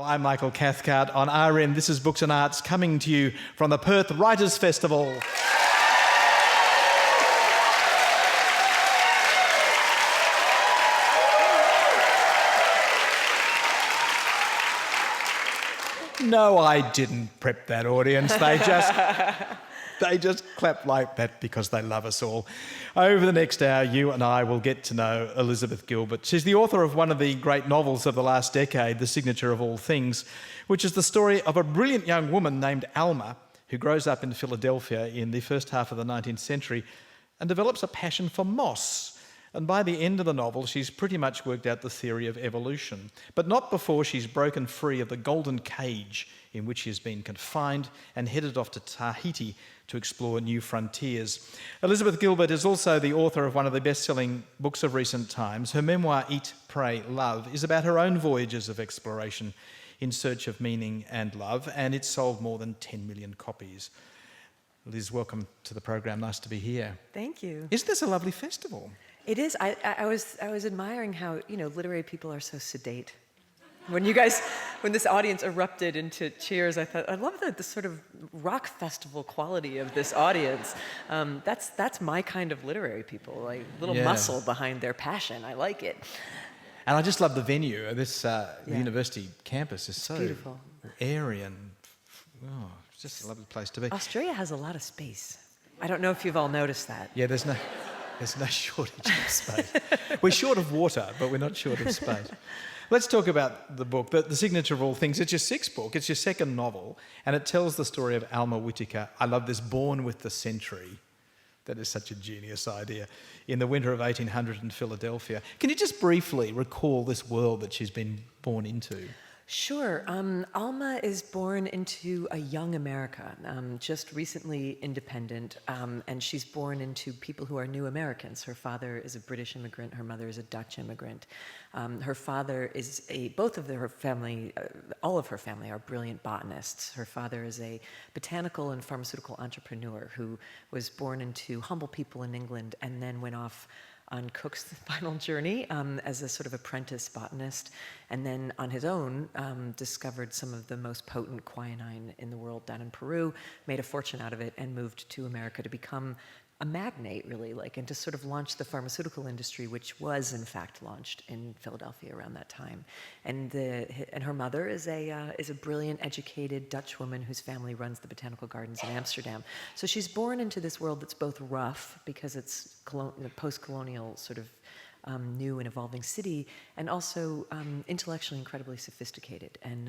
Well, I'm Michael Cathcart on RN. This is Books and Arts coming to you from the Perth Writers' Festival. No, I didn't prep that audience. They just clap like that because they love us all. Over the next hour, you and I will get to know Elizabeth Gilbert. She's the author of one of the great novels of the last decade, The Signature of All Things, which is the story of a brilliant young woman named Alma who grows up in Philadelphia in the first half of the 19th century and develops a passion for moss. And by the end of the novel, she's pretty much worked out the theory of evolution, but not before she's broken free of the golden cage in which she has been confined and headed off to Tahiti to explore new frontiers. Elizabeth Gilbert is also the author of one of the best-selling books of recent times. Her memoir, Eat, Pray, Love, is about her own voyages of exploration in search of meaning and love, and it's sold more than 10 million copies. Liz, welcome to the program. Nice to be here. Thank you. Isn't this a lovely festival? It is. I was admiring how, literary people are so sedate. When this audience erupted into cheers, I thought, I love the sort of rock festival quality of this audience. That's my kind of literary people, like little muscle behind their passion. I like it. And I just love the venue. This university campus is so beautiful, airy, and it's just a lovely place to be. Australia has a lot of space. I don't know if you've all noticed that. Yeah, there's no shortage of space. We're short of water, but we're not short of space. Let's talk about the book, The Signature of All Things. It's your sixth book, it's your second novel, and it tells the story of Alma Whittaker. I love this, born with the century. That is such a genius idea. In the winter of 1800 in Philadelphia. Can you just briefly recall this world that she's been born into? Sure. Alma is born into a young America, just recently independent, and she's born into people who are new Americans. Her father is a British immigrant. Her mother is a Dutch immigrant. Her father is all of her family are brilliant botanists. Her father is a botanical and pharmaceutical entrepreneur who was born into humble people in England and then went off on Cook's final journey as a sort of apprentice botanist, and then on his own discovered some of the most potent quinine in the world down in Peru, made a fortune out of it, and moved to America to become a magnate, really, and to sort of launch the pharmaceutical industry, which was in fact launched in Philadelphia around that time. And her mother is a brilliant, educated Dutch woman whose family runs the botanical gardens in Amsterdam. So she's born into this world that's both rough because it's the post-colonial sort of new and evolving city, and also intellectually incredibly sophisticated, and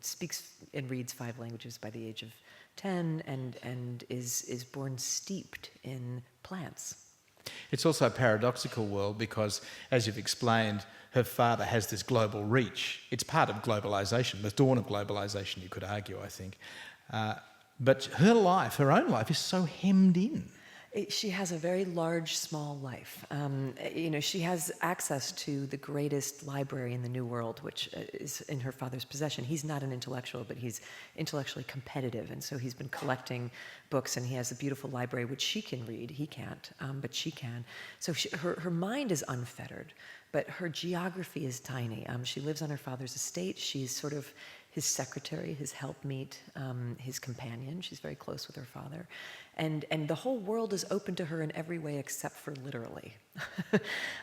speaks and reads 5 languages by the age of 10, and is born steeped in plants. It's also a paradoxical world because, as you've explained, her father has this global reach. It's part of globalisation, the dawn of globalisation, you could argue, I think. But her own life, is so hemmed in. She has a very large, small life. She has access to the greatest library in the New World, which is in her father's possession. He's not an intellectual, but he's intellectually competitive, and so he's been collecting books, and he has a beautiful library which she can read. He can't, but she can. So her mind is unfettered, but her geography is tiny. She lives on her father's estate. She's sort of his secretary, his helpmeet, his companion. She's very close with her father. And the whole world is open to her in every way except for literally.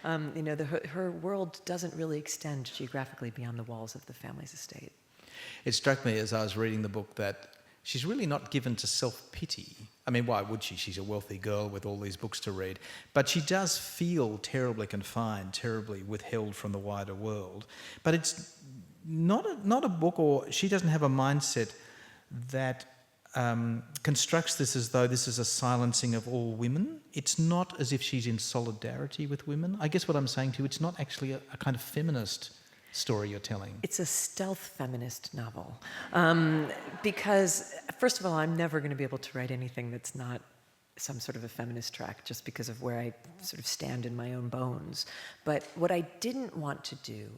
Her world doesn't really extend geographically beyond the walls of the family's estate. It struck me as I was reading the book that she's really not given to self-pity. I mean, why would she? She's a wealthy girl with all these books to read. But she does feel terribly confined, terribly withheld from the wider world. But it's not a book, or she doesn't have a mindset that constructs this as though this is a silencing of all women. It's not as if she's in solidarity with women. I guess what I'm saying to you, it's not actually a kind of feminist story you're telling. It's a stealth feminist novel. Because, first of all, I'm never going to be able to write anything that's not some sort of a feminist track just because of where I sort of stand in my own bones. But what I didn't want to do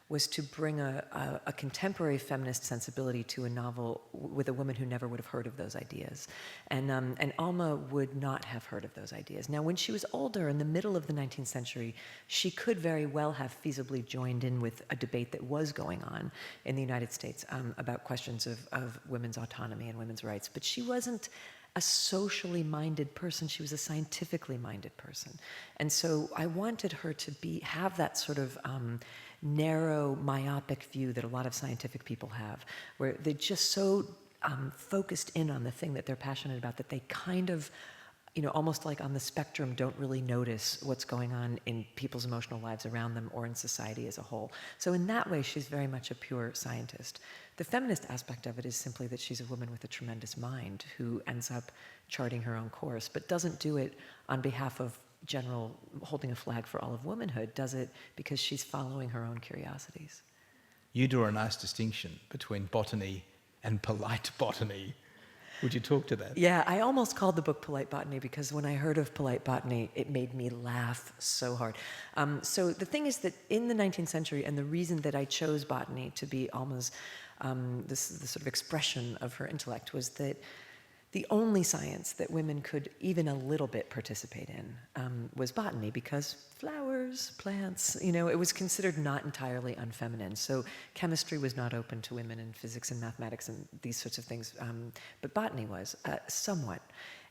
was to bring a contemporary feminist sensibility to a novel with a woman who never would have heard of those ideas. And Alma would not have heard of those ideas. Now, when she was older, in the middle of the 19th century, she could very well have feasibly joined in with a debate that was going on in the United States about questions of women's autonomy and women's rights. But she wasn't a socially minded person. She was a scientifically minded person. And so I wanted her to have that sort of narrow, myopic view that a lot of scientific people have, where they're just so focused in on the thing that they're passionate about that they kind of, almost like on the spectrum, don't really notice what's going on in people's emotional lives around them or in society as a whole. So in that way, she's very much a pure scientist. The feminist aspect of it is simply that she's a woman with a tremendous mind who ends up charting her own course, but doesn't do it on behalf of general holding a flag for all of womanhood, does it because she's following her own curiosities. You draw a nice distinction between botany and polite botany. Would you talk to that? Yeah, I almost called the book Polite Botany because when I heard of polite botany, it made me laugh so hard. So the thing is that in the 19th century, and the reason that I chose botany to be Alma's, the sort of expression of her intellect, was that the only science that women could even a little bit participate in was botany, because flowers, plants, it was considered not entirely unfeminine. So chemistry was not open to women, and physics and mathematics and these sorts of things, but botany was somewhat.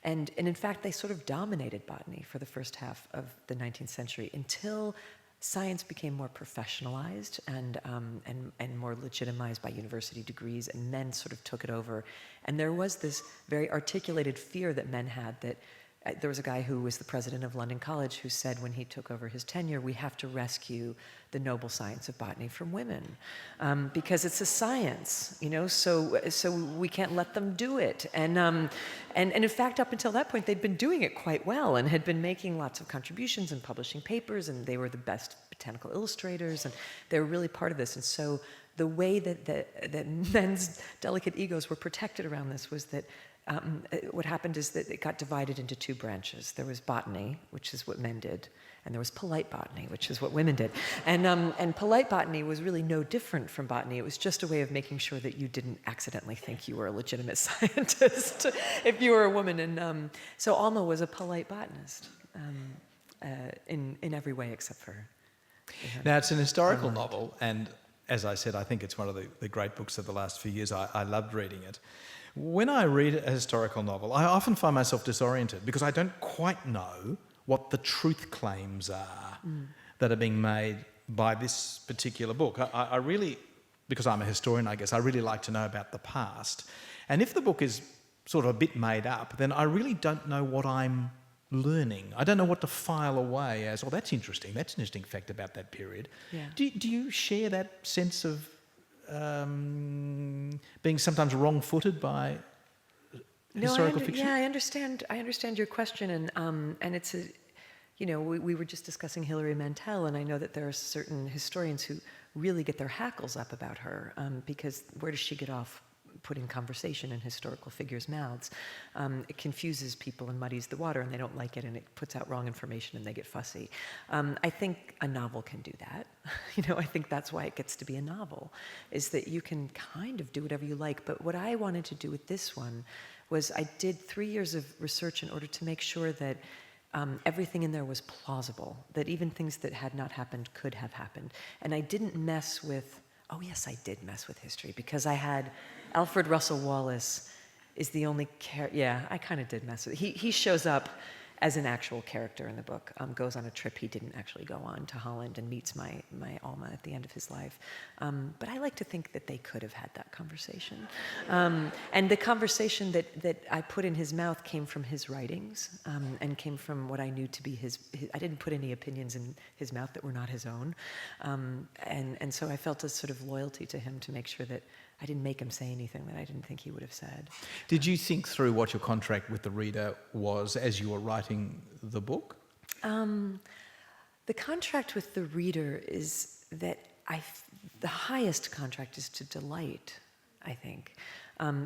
And in fact, they sort of dominated botany for the first half of the 19th century until science became more professionalized and more legitimized by university degrees, and men sort of took it over. And there was this very articulated fear that men had that there was a guy who was the president of London College who said when he took over his tenure, we have to rescue the noble science of botany from women because it's a science, so we can't let them do it. And in fact, up until that point, they'd been doing it quite well and had been making lots of contributions and publishing papers, and they were the best botanical illustrators, and they were really part of this. And so the way that men's delicate egos were protected around this was that what happened is that it got divided into two branches. There was botany, which is what men did, and there was polite botany, which is what women did. And polite botany was really no different from botany. It was just a way of making sure that you didn't accidentally think you were a legitimate scientist if you were a woman. And so Alma was a polite botanist in every way except for her. Now, it's an historical novel, and as I said, I think it's one of the great books of the last few years. I loved reading it. When I read a historical novel, I often find myself disoriented because I don't quite know what the truth claims are that are being made by this particular book. I really, because I'm a historian, I guess, I really like to know about the past. And if the book is sort of a bit made up, then I really don't know what I'm learning. I don't know what to file away as, oh, that's interesting. That's an interesting fact about that period. Yeah. Do you share that sense of being sometimes wrong-footed by historical fiction? Yeah, I understand your question, and it's a, we were just discussing Hilary Mantel, and I know that there are certain historians who really get their hackles up about her because where does she get off putting conversation in historical figures' mouths? It confuses people and muddies the water, and they don't like it, and it puts out wrong information, and they get fussy. I think a novel can do that. I think that's why it gets to be a novel, is that you can kind of do whatever you like. But what I wanted to do with this one was I did 3 years of research in order to make sure that everything in there was plausible, that even things that had not happened could have happened. And I didn't mess with, oh yes, I did mess with history, because I had Alfred Russel Wallace is the only character. Yeah, I kind of did mess with it. He shows up as an actual character in the book, goes on a trip he didn't actually go on to Holland and meets my Alma at the end of his life. But I like to think that they could have had that conversation. And the conversation that I put in his mouth came from his writings and came from what I knew to be his. I didn't put any opinions in his mouth that were not his own. And so I felt a sort of loyalty to him to make sure that I didn't make him say anything that I didn't think he would have said. Did you think through what your contract with the reader was as you were writing the book? The contract with the reader is that the highest contract is to delight, I think.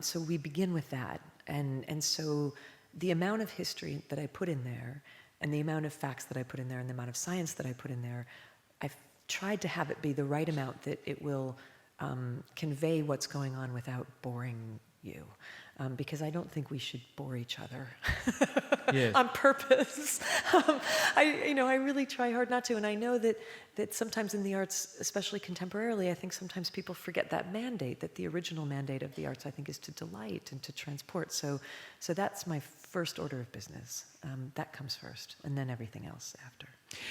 So we begin with that. And so the amount of history that I put in there, and the amount of facts that I put in there, and the amount of science that I put in there, I've tried to have it be the right amount that it will convey what's going on without boring you. Because I don't think we should bore each other Yes. on purpose. I really try hard not to, and I know that sometimes in the arts, especially contemporarily, I think sometimes people forget that mandate, that the original mandate of the arts, I think, is to delight and to transport. So that's my first order of business. That comes first, and then everything else after.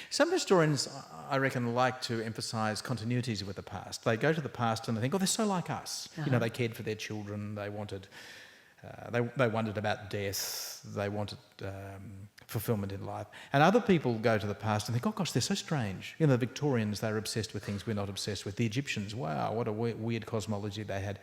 Some historians, I reckon, like to emphasise continuities with the past. They go to the past and they think, oh, they're so like us. Uh-huh. They cared for their children, they wanted... they wondered about death, they wanted fulfilment in life. And other people go to the past and think, oh gosh, they're so strange. The Victorians, they're obsessed with things we're not obsessed with. The Egyptians, wow, what a weird cosmology they had.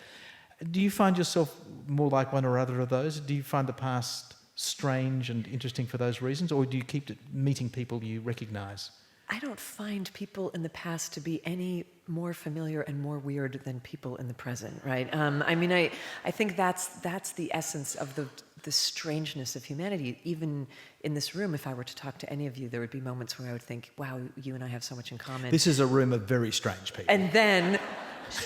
Do you find yourself more like one or other of those? Do you find the past strange and interesting for those reasons? Or do you keep meeting people you recognise? I don't find people in the past to be any more familiar and more weird than people in the present, right? I think that's the essence of the strangeness of humanity. Even in this room, if I were to talk to any of you, there would be moments where I would think, wow, you and I have so much in common. This is a room of very strange people. And then,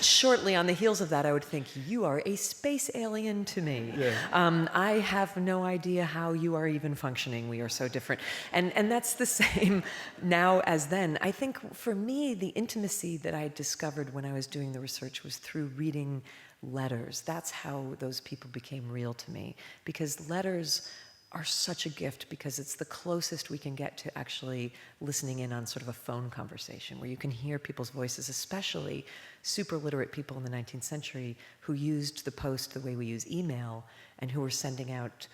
shortly on the heels of that, I would think, you are a space alien to me. Yeah. I have no idea how you are even functioning. We are so different. And that's the same now as then. I think for me, the intimacy that I discovered when I was doing the research was through reading letters. That's how those people became real to me. Because letters are such a gift, because it's the closest we can get to actually listening in on sort of a phone conversation where you can hear people's voices, especially super literate people in the 19th century who used the post the way we use email and who were sending out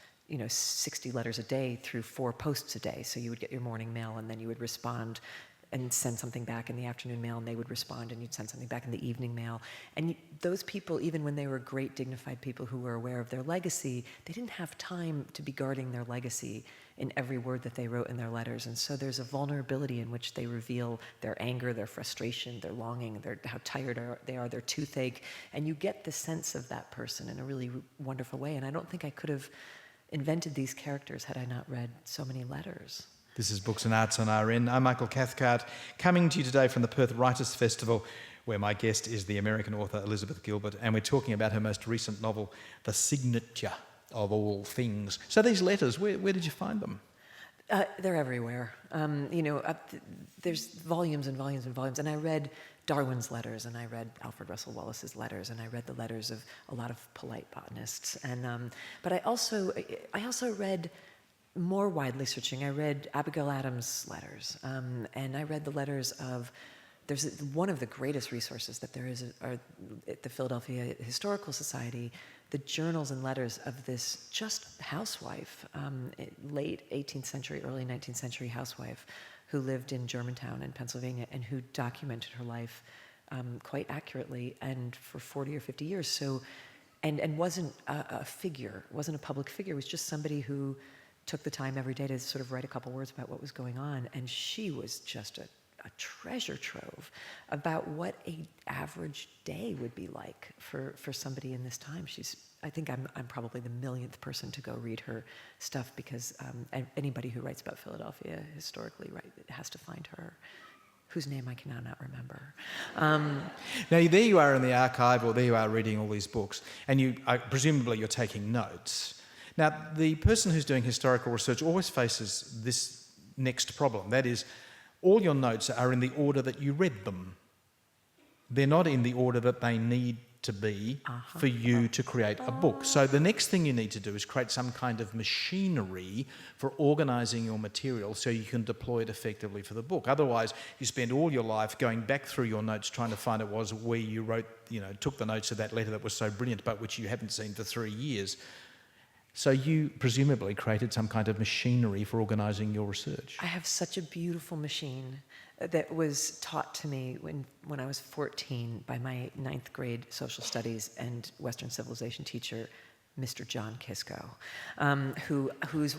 60 letters a day through 4 posts a day. So you would get your morning mail and then you would respond and send something back in the afternoon mail, and they would respond, and you'd send something back in the evening mail. And those people, even when they were great, dignified people who were aware of their legacy, they didn't have time to be guarding their legacy in every word that they wrote in their letters. And so there's a vulnerability in which they reveal their anger, their frustration, their longing, how tired they are, their toothache, and you get the sense of that person in a really wonderful way. And I don't think I could have invented these characters had I not read so many letters. This is Books and Arts on RN. I'm Michael Cathcart, coming to you today from the Perth Writers' Festival, where my guest is the American author Elizabeth Gilbert, and we're talking about her most recent novel, The Signature of All Things. So these letters, where did you find them? They're everywhere. There's volumes and volumes and volumes, and I read Darwin's letters, and I read Alfred Russel Wallace's letters, and I read the letters of a lot of polite botanists. And but I also read, more widely searching, I read Abigail Adams' letters, and I read the letters of, there's one of the greatest resources that there is are at the Philadelphia Historical Society, the journals and letters of this just housewife, late 18th century, early 19th century housewife who lived in Germantown in Pennsylvania and who documented her life quite accurately and for 40 or 50 years. So, and wasn't a figure, wasn't a public figure, was just somebody who took the time every day to sort of write a couple words about what was going on. And she was just a treasure trove about what a average day would be like for somebody in this time. I think I'm probably the millionth person to go read her stuff, because anybody who writes about Philadelphia historically, right, has to find her, whose name I can now not remember. Now, there you are in the archive, or there you are reading all these books, and presumably you're taking notes. Now, the person who's doing historical research always faces this next problem. That is, all your notes are in the order that you read them. They're not in the order that they need to be for you to create a book. So the next thing you need to do is create some kind of machinery for organising your material so you can deploy it effectively for the book. Otherwise, you spend all your life going back through your notes trying to find out where you wrote, took the notes of that letter that was so brilliant but which you haven't seen for 3 years. So you presumably created some kind of machinery for organising your research. I have such a beautiful machine that was taught to me when I was 14 by my 9th grade social studies and Western civilization teacher, Mr. John Kisco, whose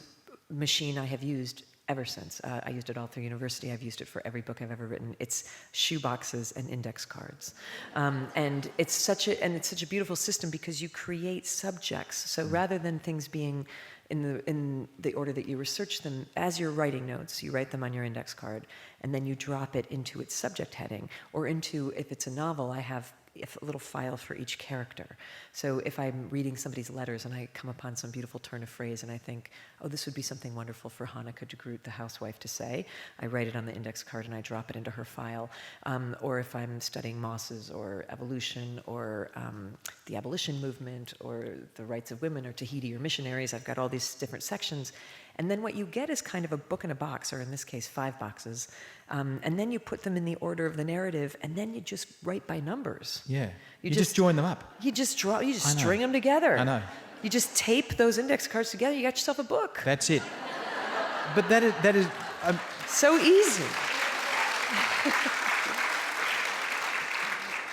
machine I have used ever since. I used it all through university. I've used it for every book I've ever written. It's shoeboxes and index cards, and it's such a beautiful system because you create subjects. So rather than things being in the order that you research them. As you're writing notes, you write them on your index card, and then you drop it into its subject heading, or into, if it's a novel, I have a little file for each character. So if I'm reading somebody's letters and I come upon some beautiful turn of phrase and I think, oh, this would be something wonderful for Hanneke de Groot, the housewife, to say, I write it on the index card and I drop it into her file. Or if I'm studying mosses or evolution or the abolition movement or the rights of women or Tahiti or missionaries, I've got all these different sections. And then what you get is kind of a book in a box, or in this case, 5 boxes. And then you put them in the order of the narrative, and then you just write by numbers. Yeah. You just join them up. You just string them together. I know. You just tape those index cards together, you got yourself a book. That's it. But that is so easy.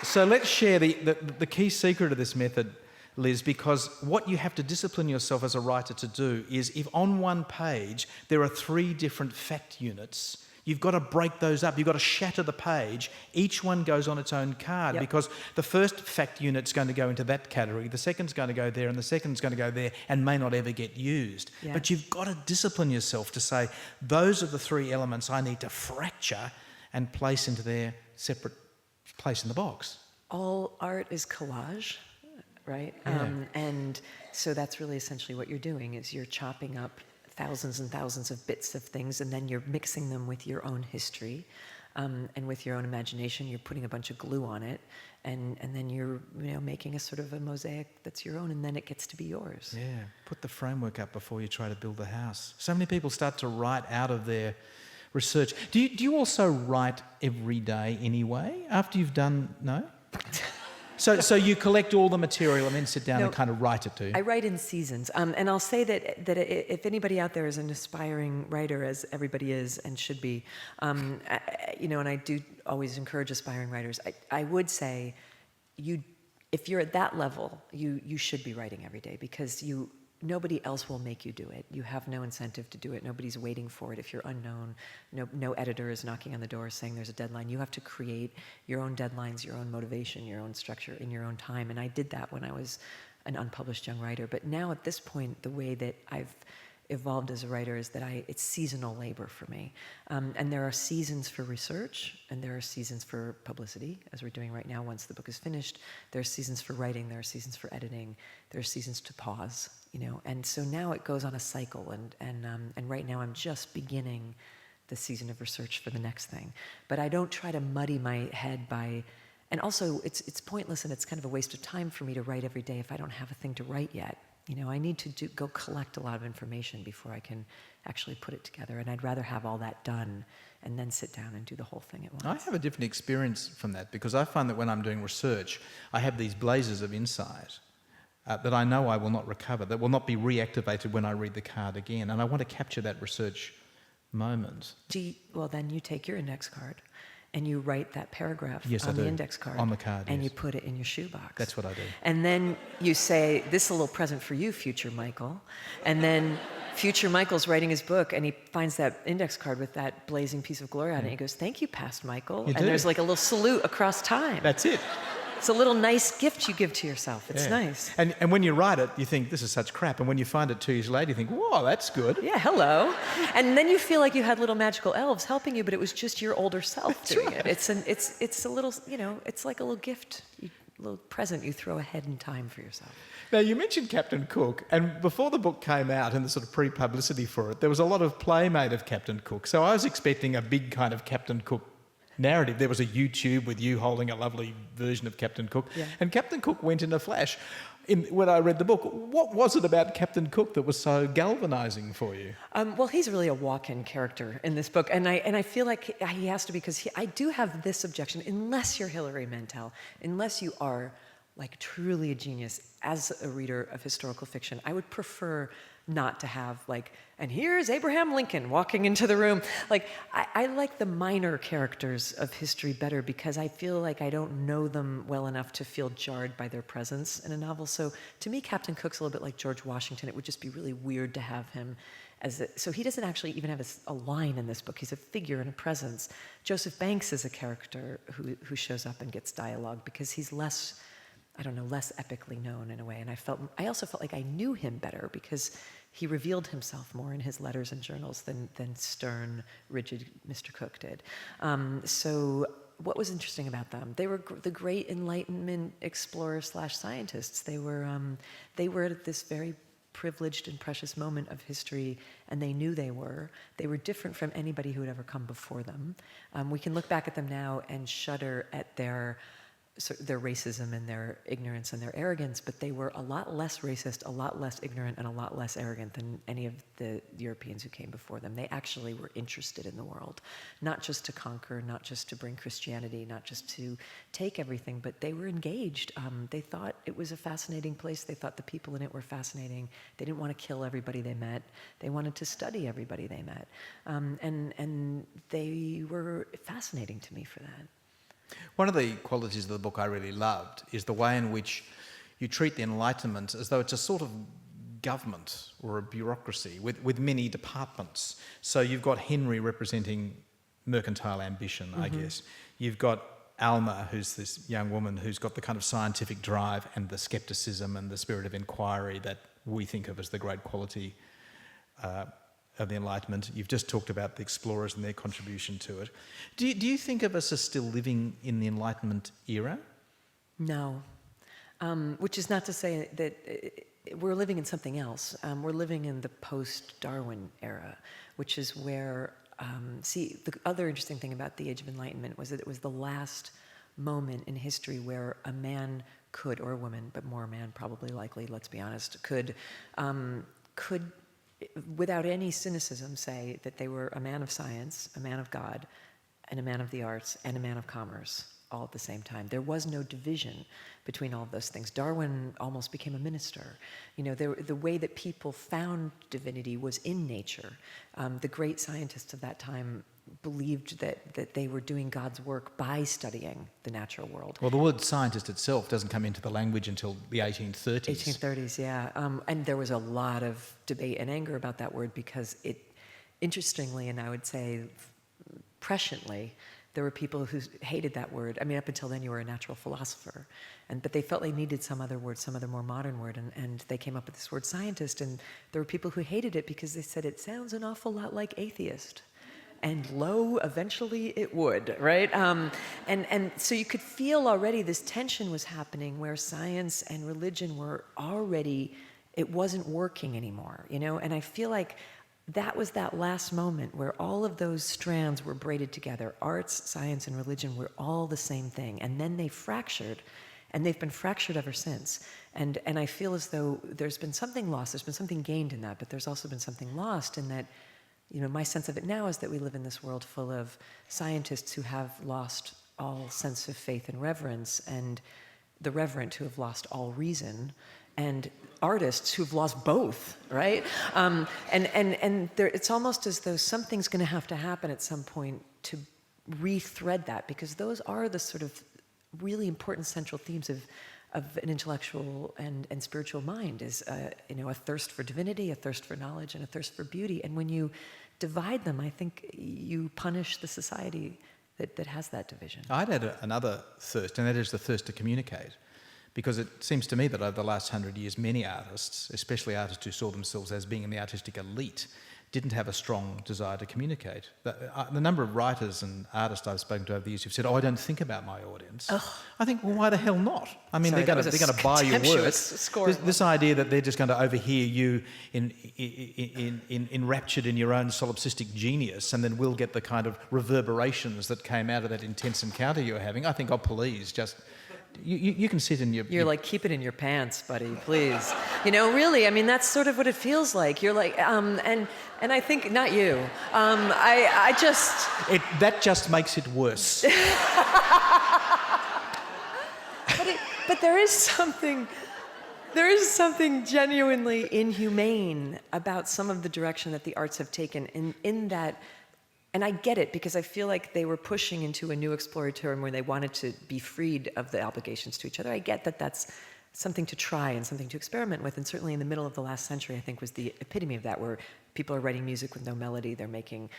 So let's share the key secret of this method, Liz, because what you have to discipline yourself as a writer to do is, if on one page there are 3 different fact units, you've got to break those up. You've got to shatter the page. Each one goes on its own card, because the first fact unit's going to go into that category, the second's going to go there, and the second's going to go there, and may not ever get used. Yeah. But you've got to discipline yourself to say, those are the 3 elements I need to fracture and place into their separate place in the box. All art is collage, right? Yeah. And so that's really essentially what you're doing, is you're chopping up thousands and thousands of bits of things, and then you're mixing them with your own history and with your own imagination. You're putting a bunch of glue on it, and then you're making a sort of a mosaic that's your own, and then it gets to be yours. Yeah, put the framework up before you try to build the house. So many people start to write out of their research. Do you also write every day anyway, after you've done, no? So you collect all the material and then sit down and kind of write it, do you? I write in seasons. And I'll say that if anybody out there is an aspiring writer, as everybody is and should be, and I do always encourage aspiring writers, I would say if you're at that level, you should be writing every day, because nobody else will make you do it. You have no incentive to do it. Nobody's waiting for it. If you're unknown, no editor is knocking on the door saying there's a deadline. You have to create your own deadlines, your own motivation, your own structure in your own time. And I did that when I was an unpublished young writer. But now at this point, the way that I've evolved as a writer is that it's seasonal labor for me. And there are seasons for research, and there are seasons for publicity, as we're doing right now once the book is finished. There are seasons for writing, there are seasons for editing, there are seasons to pause, And so now it goes on a cycle, and right now I'm just beginning the season of research for the next thing. But I don't try to muddy my head by... And also, it's pointless, and it's kind of a waste of time for me to write every day if I don't have a thing to write yet. I need to go collect a lot of information before I can actually put it together, and I'd rather have all that done and then sit down and do the whole thing at once. I have a different experience from that, because I find that when I'm doing research, I have these blazes of insight that I know I will not recover, that will not be reactivated when I read the card again, and I want to capture that research moment. Well, then you take your index card and you write that paragraph on the index card. On the card, and yes. you put it in your shoebox. That's what I do. And then you say, this is a little present for you, future Michael. And then future Michael's writing his book, and he finds that index card with that blazing piece of glory on it, and he goes, thank you, past Michael. And there's like a little salute across time. That's it. It's a little nice gift you give to yourself. It's nice. And when you write it, you think, this is such crap. And when you find it 2 years later, you think, whoa, that's good. Yeah, hello. And then you feel like you had little magical elves helping you, but it was just your older self doing it. It's a little, it's like a little gift, a little present you throw ahead in time for yourself. Now, you mentioned Captain Cook, and before the book came out and the sort of pre-publicity for it, there was a lot of play made of Captain Cook. So I was expecting a big kind of Captain Cook narrative. There was a YouTube with you holding a lovely version of Captain Cook, and Captain Cook went in a flash. When I read the book, what was it about Captain Cook that was so galvanising for you? Well, he's really a walk-in character in this book, and I feel like he has to be, because I do have this objection. Unless you're Hilary Mantel, unless you are like truly a genius as a reader of historical fiction, I would prefer not to have and here's Abraham Lincoln walking into the room. I like the minor characters of history better, because I feel like I don't know them well enough to feel jarred by their presence in a novel. So to me, Captain Cook's a little bit like George Washington. It would just be really weird to have him so he doesn't actually even have a line in this book. He's a figure and a presence. Joseph Banks is a character who shows up and gets dialogue, because he's less epically known in a way. And I also felt like I knew him better, because he revealed himself more in his letters and journals than stern, rigid Mr. Cook did. So what was interesting about them? They were the great Enlightenment explorers/scientists. They were at this very privileged and precious moment of history, and they knew they were. They were different from anybody who had ever come before them. We can look back at them now and shudder at their racism and their ignorance and their arrogance, but they were a lot less racist, a lot less ignorant, and a lot less arrogant than any of the Europeans who came before them. They actually were interested in the world, not just to conquer, not just to bring Christianity, not just to take everything, but they were engaged. They thought it was a fascinating place. They thought the people in it were fascinating. They didn't want to kill everybody they met. They wanted to study everybody they met. And they were fascinating to me for that. One of the qualities of the book I really loved is the way in which you treat the Enlightenment as though it's a sort of government or a bureaucracy with many departments. So you've got Henry representing mercantile ambition, I guess. You've got Alma, who's this young woman who's got the kind of scientific drive and the scepticism and the spirit of inquiry that we think of as the great quality of the Enlightenment. You've just talked about the explorers and their contribution to it. Do you think of us as still living in the Enlightenment era? No, which is not to say that we're living in something else. We're living in the post-Darwin era, which is where, the other interesting thing about the Age of Enlightenment was that it was the last moment in history where a man could, or a woman, but more a man probably likely, let's be honest, could without any cynicism say that they were a man of science, a man of God, and a man of the arts, and a man of commerce, all at the same time. There was no division between all of those things. Darwin almost became a minister. The way that people found divinity was in nature. The great scientists of that time believed that they were doing God's work by studying the natural world. Well, the word scientist itself doesn't come into the language until the 1830s. 1830s, yeah. And there was a lot of debate and anger about that word because it, interestingly, and I would say presciently, there were people who hated that word. I mean, up until then, you were a natural philosopher. But they felt they needed some other word, some other more modern word, and they came up with this word scientist. And there were people who hated it because they said it sounds an awful lot like atheist. And lo, eventually it would, right? And so you could feel already this tension was happening where science and religion were already, it wasn't working anymore, And I feel like that was that last moment where all of those strands were braided together. Arts, science, and religion were all the same thing. And then they fractured, and they've been fractured ever since. And I feel as though there's been something lost. There's been something gained in that, but there's also been something lost in that. My sense of it now is that we live in this world full of scientists who have lost all sense of faith and reverence, and the reverent who have lost all reason, and artists who've lost both, right? And it's almost as though something's going to have to happen at some point to rethread that, because those are the sort of really important central themes of an intellectual and spiritual mind is, a thirst for divinity, a thirst for knowledge, and a thirst for beauty. And when you divide them, I think you punish the society that has that division. I'd add another thirst, and that is the thirst to communicate. Because it seems to me that over the last 100 years, many artists, especially artists who saw themselves as being in the artistic elite, didn't have a strong desire to communicate. The number of writers and artists I've spoken to over the years who've said, I don't think about my audience. Ugh. I think, well, why the hell not? I mean, they're going to buy your work. This idea that they're just going to overhear you enraptured in your own solipsistic genius, and then we'll get the kind of reverberations that came out of that intense encounter you're having. I think, oh, please, just... You can sit in your... You're like, keep it in your pants, buddy, please. Really, I mean, that's sort of what it feels like. You're like, and I think, not you, I just... That just makes it worse. But there is something genuinely inhumane about some of the direction that the arts have taken in that. And I get it, because I feel like they were pushing into a new exploratorium where they wanted to be freed of the obligations to each other. I get that that's something to try and something to experiment with. And certainly in the middle of the last century, I think, was the epitome of that, where people are writing music with no melody, they're making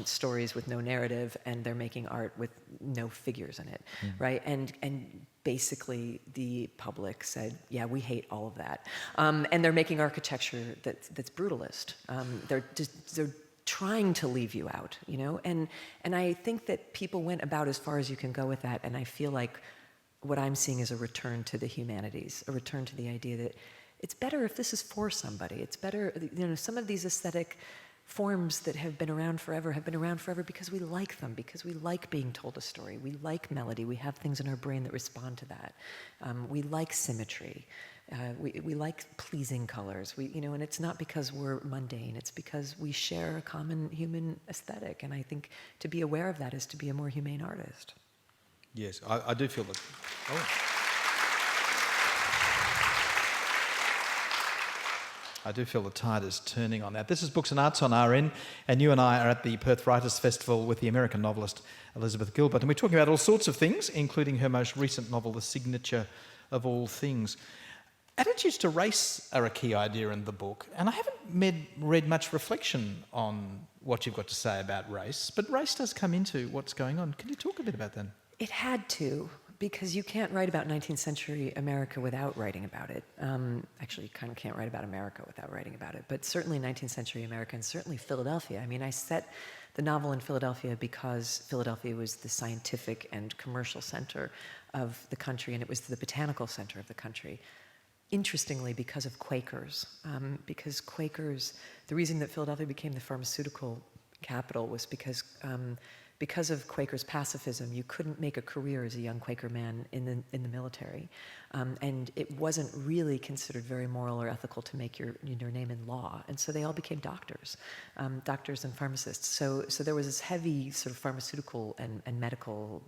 stories with no narrative, and they're making art with no figures in it, right? And basically the public said, yeah, we hate all of that. And they're making architecture that's brutalist. They're trying to leave you out, you know? And I think that people went about as far as you can go with that, and I feel like what I'm seeing is a return to the humanities, a return to the idea that it's better if this is for somebody. It's better, you know, some of these aesthetic forms that have been around forever because we like them, because we like being told a story. We like melody. We have things in our brain that respond to that. We like symmetry. We like pleasing colors. And it's not because we're mundane. It's because we share a common human aesthetic. And I think to be aware of that is to be a more humane artist. Yes, I do feel that. Oh. I do feel the tide is turning on that. This is Books and Arts on RN, and you and I are at the Perth Writers' Festival with the American novelist Elizabeth Gilbert, and we're talking about all sorts of things, including her most recent novel, The Signature of All Things. Attitudes to race are a key idea in the book, and I haven't read much reflection on what you've got to say about race, but race does come into what's going on. Can you talk a bit about that? It had to, because you can't write about 19th century America without writing about it. Actually, you kind of can't write about America without writing about it, but certainly 19th century America, and certainly Philadelphia. I mean, I set the novel in Philadelphia because Philadelphia was the scientific and commercial center of the country, and it was the botanical center of the country. Interestingly, because of Quakers. The reason that Philadelphia became the pharmaceutical capital was because of Quakers' pacifism. You couldn't make a career as a young Quaker man in the military, and it wasn't really considered very moral or ethical to make your name in law. And so they all became doctors and pharmacists. So there was this heavy sort of pharmaceutical and medical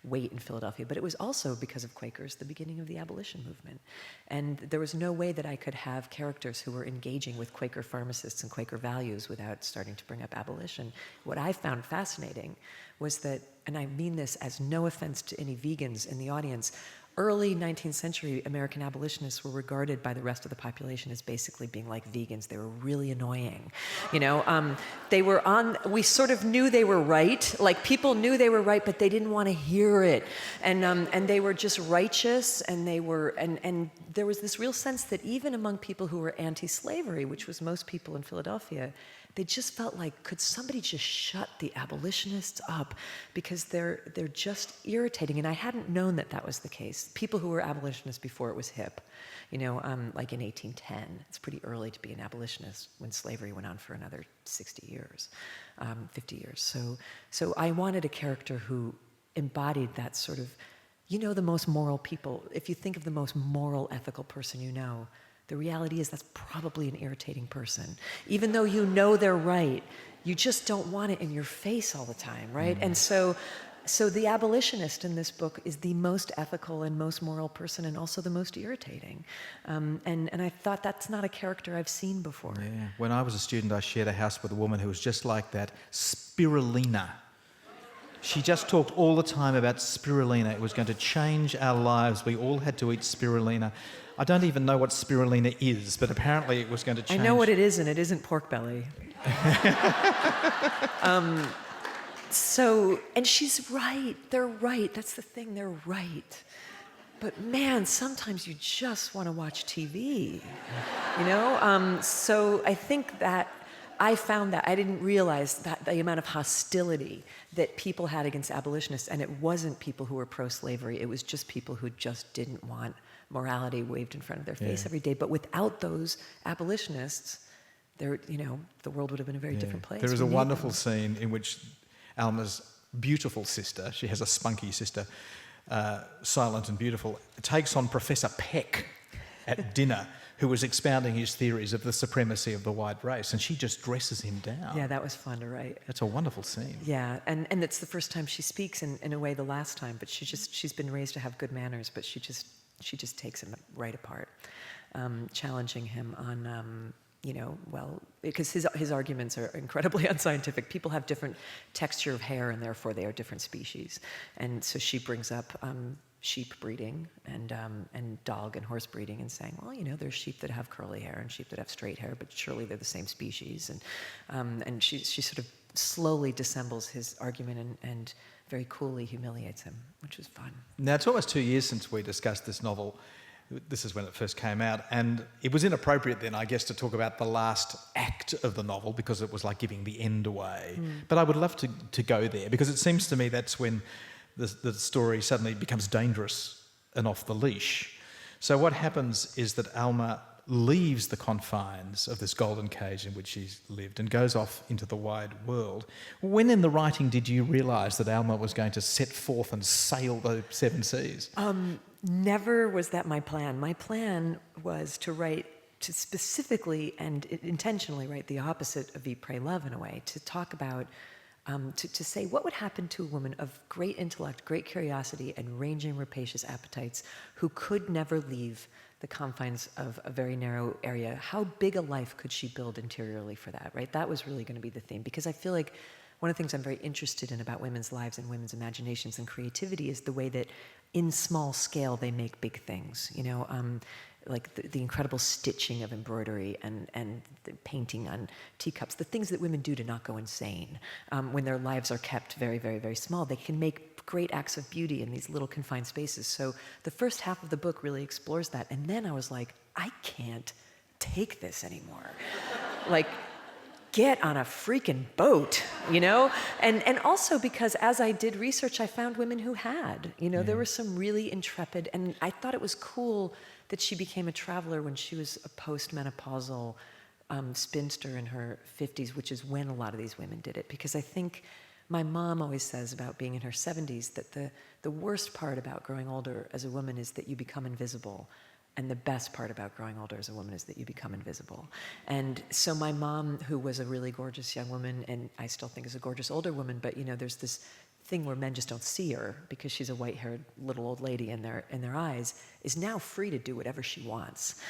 weight in Philadelphia. But it was also, because of Quakers, the beginning of the abolition movement. And there was no way that I could have characters who were engaging with Quaker pharmacists and Quaker values without starting to bring up abolition. What I found fascinating was that, and I mean this as no offense to any vegans in the audience, early 19th century American abolitionists were regarded by the rest of the population as basically being like vegans. They were really annoying. We sort of knew they were right. Like, people knew they were right, but they didn't want to hear it. And they were just righteous, and there was this real sense that even among people who were anti-slavery, which was most people in Philadelphia, they just felt like, could somebody just shut the abolitionists up? Because they're just irritating. And I hadn't known that was the case. People who were abolitionists before it was hip, like in 1810. It's pretty early to be an abolitionist when slavery went on for another 60 years, 50 years. So I wanted a character who embodied that sort of, the most moral people. If you think of the most moral, ethical person you know, the reality is that's probably an irritating person. Even though you know they're right, you just don't want it in your face all the time, right? And so the abolitionist in this book is the most ethical and most moral person, and also the most irritating. And I thought, that's not a character I've seen before. Yeah. When I was a student, I shared a house with a woman who was just like that, spirulina. She just talked all the time about spirulina. It was going to change our lives. We all had to eat spirulina. I don't even know what spirulina is, but apparently it was going to change. I know what it is, and it isn't pork belly. And she's right. They're right. That's the thing. They're right. But man, sometimes you just want to watch TV, So I think that I found that I didn't realize that the amount of hostility that people had against abolitionists, and it wasn't people who were pro-slavery. It was just people who just didn't want morality waved in front of their face every day. But without those abolitionists, the world would have been a very different place. There is a wonderful scene in which Alma's beautiful sister, she has a spunky sister, silent and beautiful, takes on Professor Peck at dinner, who was expounding his theories of the supremacy of the white race, and she just dresses him down. Yeah, that was fun to write. It's a wonderful scene. Yeah, and it's the first time she speaks in a way the last time, but she's been raised to have good manners, but she just takes him right apart, challenging him on, because his arguments are incredibly unscientific. People have different texture of hair, and therefore they are different species. And so she brings up sheep breeding and dog and horse breeding, and saying, well, there's sheep that have curly hair and sheep that have straight hair, but surely they're the same species. And she sort of slowly dissembles his argument and very coolly humiliates him, which was fun. Now, it's almost 2 years since we discussed this novel. This is when it first came out, and it was inappropriate then, I guess, to talk about the last act of the novel because it was like giving the end away. But I would love to go there because it seems to me that's when the story suddenly becomes dangerous and off the leash. So what happens is that Alma leaves the confines of this golden cage in which she's lived and goes off into the wide world. When in the writing did you realise that Alma was going to set forth and sail the seven seas? Never was that my plan. My plan was to specifically and intentionally write the opposite of Eat, Pray, Love in a way, to talk about, to say what would happen to a woman of great intellect, great curiosity, and ranging rapacious appetites who could never leave the confines of a very narrow area. How big a life could she build interiorly for that, right? That was really going to be the theme, because I feel like one of the things I'm very interested in about women's lives and women's imaginations and creativity is the way that in small scale they make big things, like the incredible stitching of embroidery and the painting on teacups, the things that women do to not go insane. When their lives are kept very, very, very small, they can make great acts of beauty in these little confined spaces. So the first half of the book really explores that. And then I was like, I can't take this anymore. Like, get on a freaking boat, And also because as I did research, I found women who had, there were some really intrepid, and I thought it was cool that she became a traveler when she was a postmenopausal spinster in her 50s, which is when a lot of these women did it. Because I think my mom always says about being in her 70s that the worst part about growing older as a woman is that you become invisible. And the best part about growing older as a woman is that you become invisible. And so my mom, who was a really gorgeous young woman, and I still think is a gorgeous older woman, but there's this thing where men just don't see her because she's a white-haired little old lady in their eyes, is now free to do whatever she wants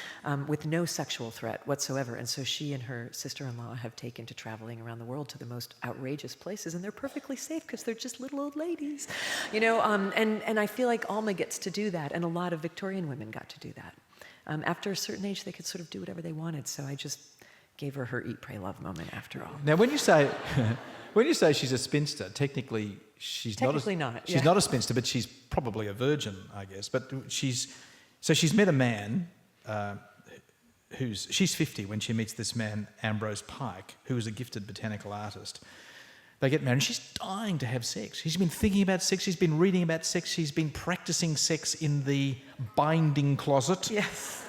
with no sexual threat whatsoever. And so she and her sister-in-law have taken to traveling around the world to the most outrageous places, and they're perfectly safe because they're just little old ladies, and I feel like Alma gets to do that, and a lot of Victorian women got to do that. After a certain age, they could sort of do whatever they wanted, so I just gave her Eat, Pray, Love moment after all. Now, when you say she's a spinster, technically she's not a spinster, but she's probably a virgin, I guess. But she's met a man she's 50 when she meets this man, Ambrose Spike, who is a gifted botanical artist. They get married and she's dying to have sex. She's been thinking about sex, she's been reading about sex, she's been practicing sex in the binding closet. Yes.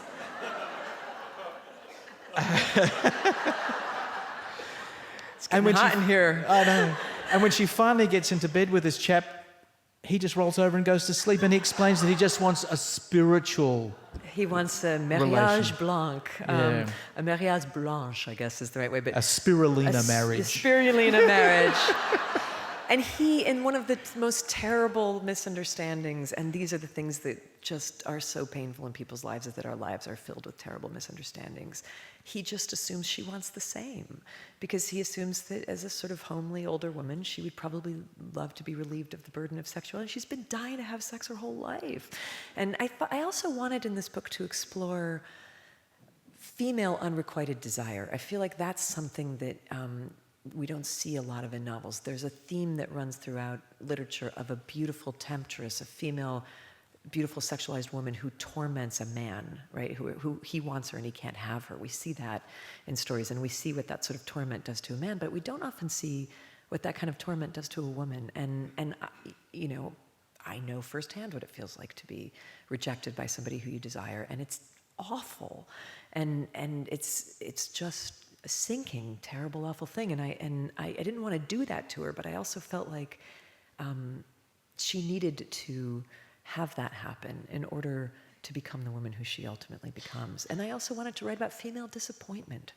It's getting hot in here. I know. And when she finally gets into bed with this chap, he just rolls over and goes to sleep, and he explains that he just wants a spiritual He wants a mariage blanc. A mariage blanche, I guess is the right way. But a spirulina marriage. A spirulina marriage. And he, in one of the most terrible misunderstandings, and these are the things that just are so painful in people's lives, is that our lives are filled with terrible misunderstandings. He just assumes she wants the same, because he assumes that as a sort of homely older woman, she would probably love to be relieved of the burden of sexuality. She's been dying to have sex her whole life. And I also wanted in this book to explore female unrequited desire. I feel like that's something that we don't see a lot of in novels. There's a theme that runs throughout literature of a beautiful temptress, a female, beautiful sexualized woman who torments a man, right? Who he wants her and he can't have her. We see that in stories, and we see what that sort of torment does to a man, but we don't often see what that kind of torment does to a woman. And I know firsthand what it feels like to be rejected by somebody who you desire, and it's awful, and it's just a sinking, terrible, awful thing. And I didn't want to do that to her, but I also felt like she needed to have that happen in order to become the woman who she ultimately becomes. And I also wanted to write about female disappointment.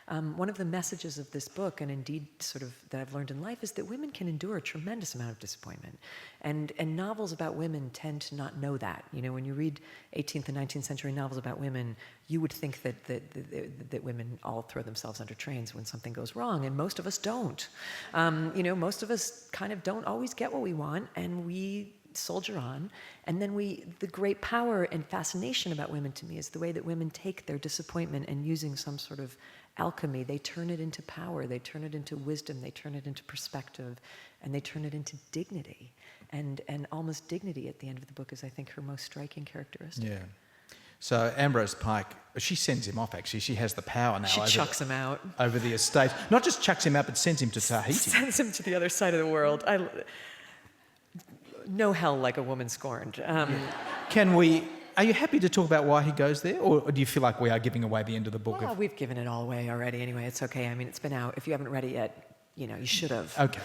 One of the messages of this book, and indeed sort of that I've learned in life, is that women can endure a tremendous amount of disappointment. And novels about women tend to not know that. When you read 18th and 19th century novels about women, you would think that women all throw themselves under trains when something goes wrong, and most of us don't. Most of us kind of don't always get what we want, and we soldier on, and then the great power and fascination about women to me is the way that women take their disappointment and using some sort of alchemy, they turn it into power, they turn it into wisdom, they turn it into perspective, and they turn it into dignity. And Alma's dignity at the end of the book is, I think, her most striking characteristic. Yeah. So Ambrose Spike, she sends him off, actually. She has the power now. She chucks him out. Over the estate. Not just chucks him out, but sends him to Tahiti. Sends him to the other side of the world. No hell like a woman scorned. Are you happy to talk about why he goes there? Or do you feel like we are giving away the end of the book? Well, we've given it all away already anyway. It's okay. I mean, it's been out. If you haven't read it yet, you should have. Okay.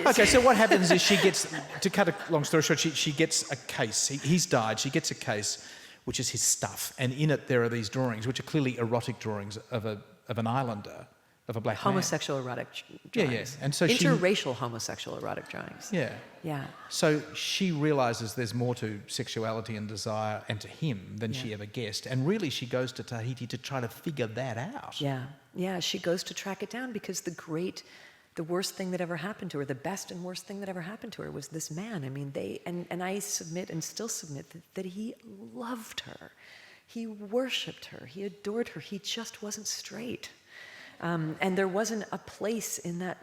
Okay, so what happens is she gets, to cut a long story short, she gets a case. He's died. She gets a case, which is his stuff. And in it, there are these drawings, which are clearly erotic drawings of an islander, of a black homosexual erotic drawings. And so interracial homosexual erotic drawings. Yeah. So she realises there's more to sexuality and desire and to him than she ever guessed. And really, she goes to Tahiti to try to figure that out. Yeah, she goes to track it down because the worst thing that ever happened to her, the best and worst thing that ever happened to her was this man. I mean, and I submit and still submit that he loved her. He worshipped her. He adored her. He just wasn't straight. And there wasn't a place in that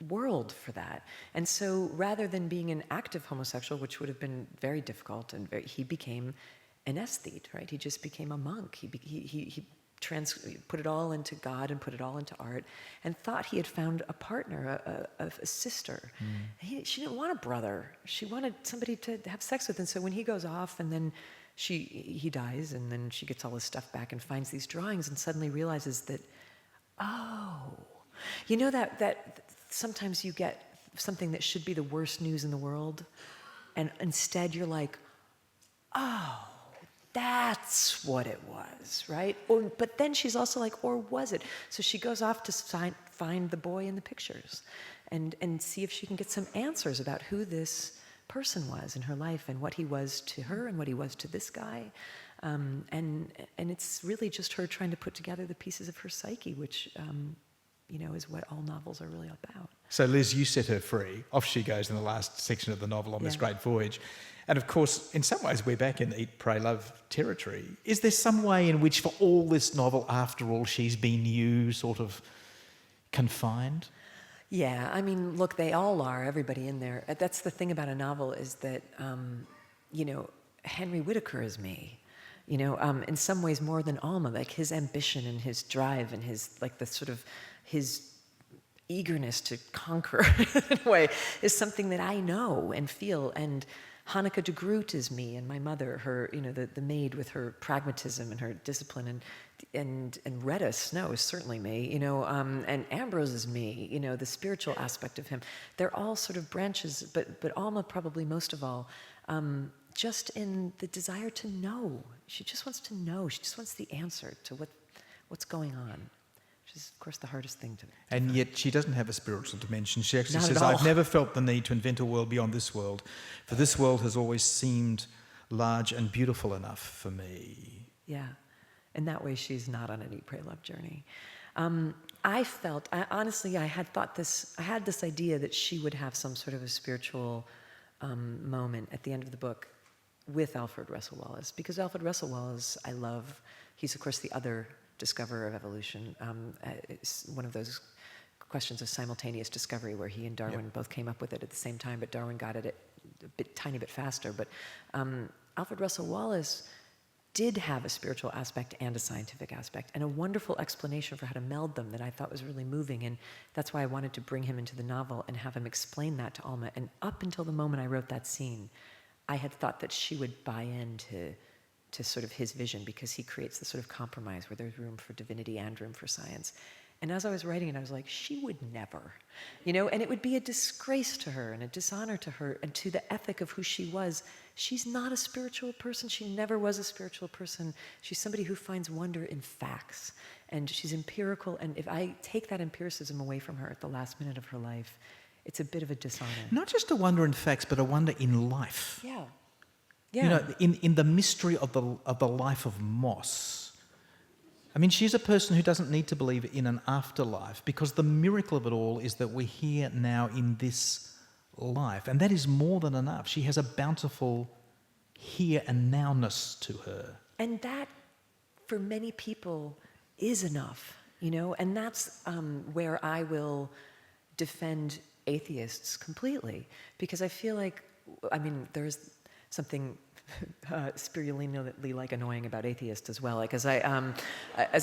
world for that. And so rather than being an active homosexual, which would have been very difficult, he became an aesthete, right? He just became a monk. He put it all into God and put it all into art and thought he had found a partner, a sister. She didn't want a brother. She wanted somebody to have sex with. And so when he goes off and then he dies and then she gets all his stuff back and finds these drawings and suddenly realizes that, that sometimes you get something that should be the worst news in the world and instead you're like, oh, that's what it was, right? But then she's also like, or was it? So she goes off to find the boy in the pictures and see if she can get some answers about who this person was in her life and what he was to her and what he was to this guy. And it's really just her trying to put together the pieces of her psyche, which, is what all novels are really about. So Liz, you set her free. Off she goes in the last section of the novel on this great voyage. And of course, in some ways, we're back in Eat, Pray, Love territory. Is there some way in which for all this novel, after all, she's been sort of confined? Yeah, I mean, look, they all are, everybody in there. That's the thing about a novel is that, Henry Whittaker is me. In some ways more than Alma, like his ambition and his drive and his eagerness to conquer in a way is something that I know and feel. And Hanneke de Groot is me and my mother, her, the maid with her pragmatism and her discipline, and Retta Snow is certainly me, and Ambrose is me, the spiritual aspect of him. They're all sort of branches, but Alma probably most of all, just in the desire to know. She just wants to know. She just wants the answer to what's going on, which is, of course, the hardest thing to do. And yet she doesn't have a spiritual dimension. She actually Not says, at all. I've never felt the need to invent a world beyond this world, for this world has always seemed large and beautiful enough for me. Yeah. In that way, she's not on an Eat, Pray, Love journey. I had this idea that she would have some sort of a spiritual moment at the end of the book with Alfred Russel Wallace, because Alfred Russel Wallace, I love. He's, of course, the other discoverer of evolution. It's one of those questions of simultaneous discovery where he and Darwin both came up with it at the same time, but Darwin got at it tiny bit faster. But Alfred Russel Wallace did have a spiritual aspect and a scientific aspect, and a wonderful explanation for how to meld them that I thought was really moving, and that's why I wanted to bring him into the novel and have him explain that to Alma. And up until the moment I wrote that scene, I had thought that she would buy into sort of his vision, because he creates this sort of compromise where there's room for divinity and room for science. And as I was writing it, I was like, she would never, and it would be a disgrace to her and a dishonor to her and to the ethic of who she was. She's not a spiritual person. She never was a spiritual person. She's somebody who finds wonder in facts, and she's empirical. And if I take that empiricism away from her at the last minute of her life, it's a bit of a dishonor. Not just a wonder in facts, but a wonder in life. Yeah. Yeah. In the mystery of the life of Moss. I mean, she's a person who doesn't need to believe in an afterlife, because the miracle of it all is that we're here now in this life. And that is more than enough. She has a bountiful here and nowness to her. And that, for many people, is enough, you know? And that's where I will defend atheists completely. Because I feel like, I mean, there's something spirulina-ly like annoying about atheists as well. Like, as I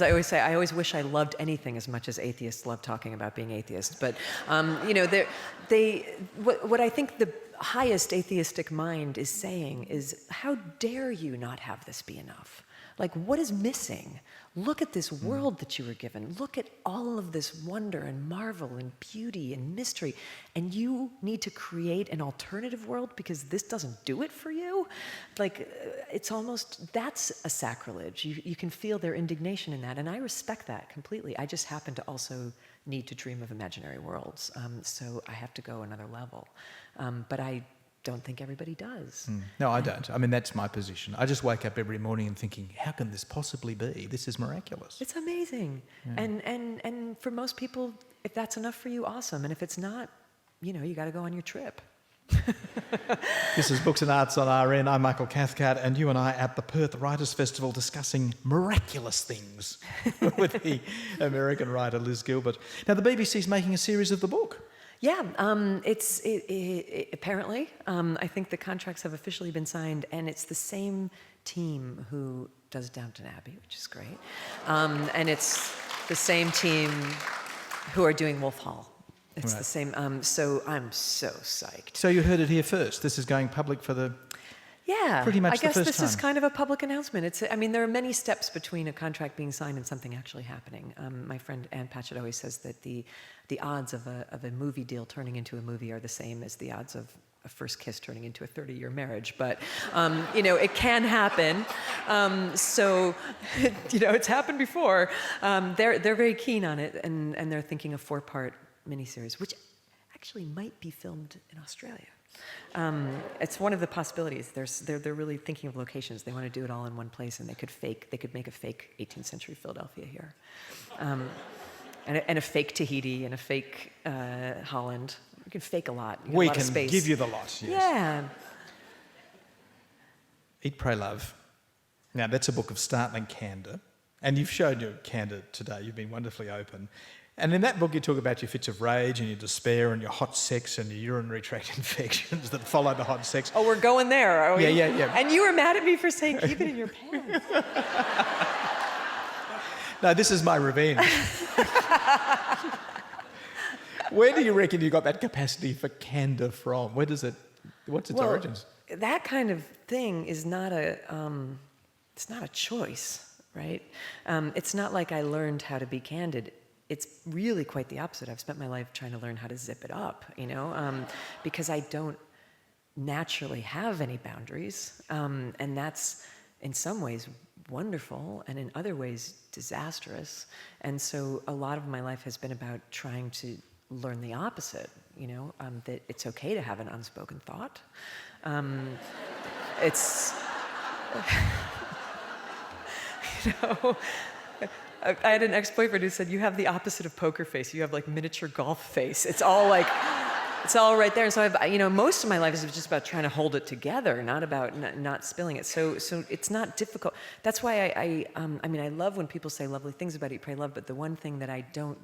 always say, I always wish I loved anything as much as atheists love talking about being atheists. But you know, what I think the highest atheistic mind is saying is, how dare you not have this be enough? Like, what is missing? Look at this world that you were given. Look at all of this wonder and marvel and beauty and mystery. And you need to create an alternative world because this doesn't do it for you? Like, it's almost, that's a sacrilege. You can feel their indignation in that. And I respect that completely. I just happen to also need to dream of imaginary worlds. So I have to go another level. But I don't think everybody does. No, I don't. I mean, that's my position. I just wake up every morning and thinking, how can this possibly be? This is miraculous. It's amazing. Yeah. And for most people, if that's enough for you, awesome. And if it's not, you know, you got to go on your trip. This is Books and Arts on RN. I'm Michael Cathcart, and you and I at the Perth Writers' Festival discussing miraculous things with the American writer Liz Gilbert. Now, the BBC's making a series of the book. Yeah, apparently, I think the contracts have officially been signed, and it's the same team who does Downton Abbey, which is great, and it's the same team who are doing Wolf Hall. It's right. The same, so I'm so psyched. So you heard it here first. This is going public for the... Yeah, pretty much I guess the first this time. is kind of a public announcement. I mean, there are many steps between a contract being signed and something actually happening. My friend Ann Patchett always says that the odds of a movie deal turning into a movie are the same as the odds of a first kiss turning into a 30-year marriage. But, you know, it can happen. So, you know, it's happened before. They're very keen on it, and they're thinking a 4-part miniseries, which actually might be filmed in Australia. It's one of the possibilities. They're really thinking of locations. They want to do it all in one place, and they could make a fake 18th century Philadelphia here, and a fake Tahiti and a fake Holland. You can fake a lot. You get we a lot can of space. give you the lot. Yes. Yeah. Eat, Pray, Love. Now that's a book of startling candour, and you've showed your candour today. You've been wonderfully open. And in that book, you talk about your fits of rage and your despair and your hot sex and your urinary tract infections that follow the hot sex. Oh, we're going there, are we? Yeah. And you were mad at me for saying keep it in your pants. No, this is my revenge. Where do you reckon you got that capacity for candour from? What's its origins? That kind of thing is not it's not a choice, right? It's not like I learned how to be candid. It's really quite the opposite. I've spent my life trying to learn how to zip it up, you know, because I don't naturally have any boundaries. And that's, in some ways, wonderful, and in other ways, disastrous. And so a lot of my life has been about trying to learn the opposite, you know, that it's okay to have an unspoken thought. It's, you know... I had an ex-boyfriend who said, you have the opposite of poker face. You have like miniature golf face. It's all like, it's all right there. And so you know, most of my life is just about trying to hold it together, not about not spilling it. So it's not difficult. That's why I mean, I love when people say lovely things about Eat, Pray, Love, but the one thing that I don't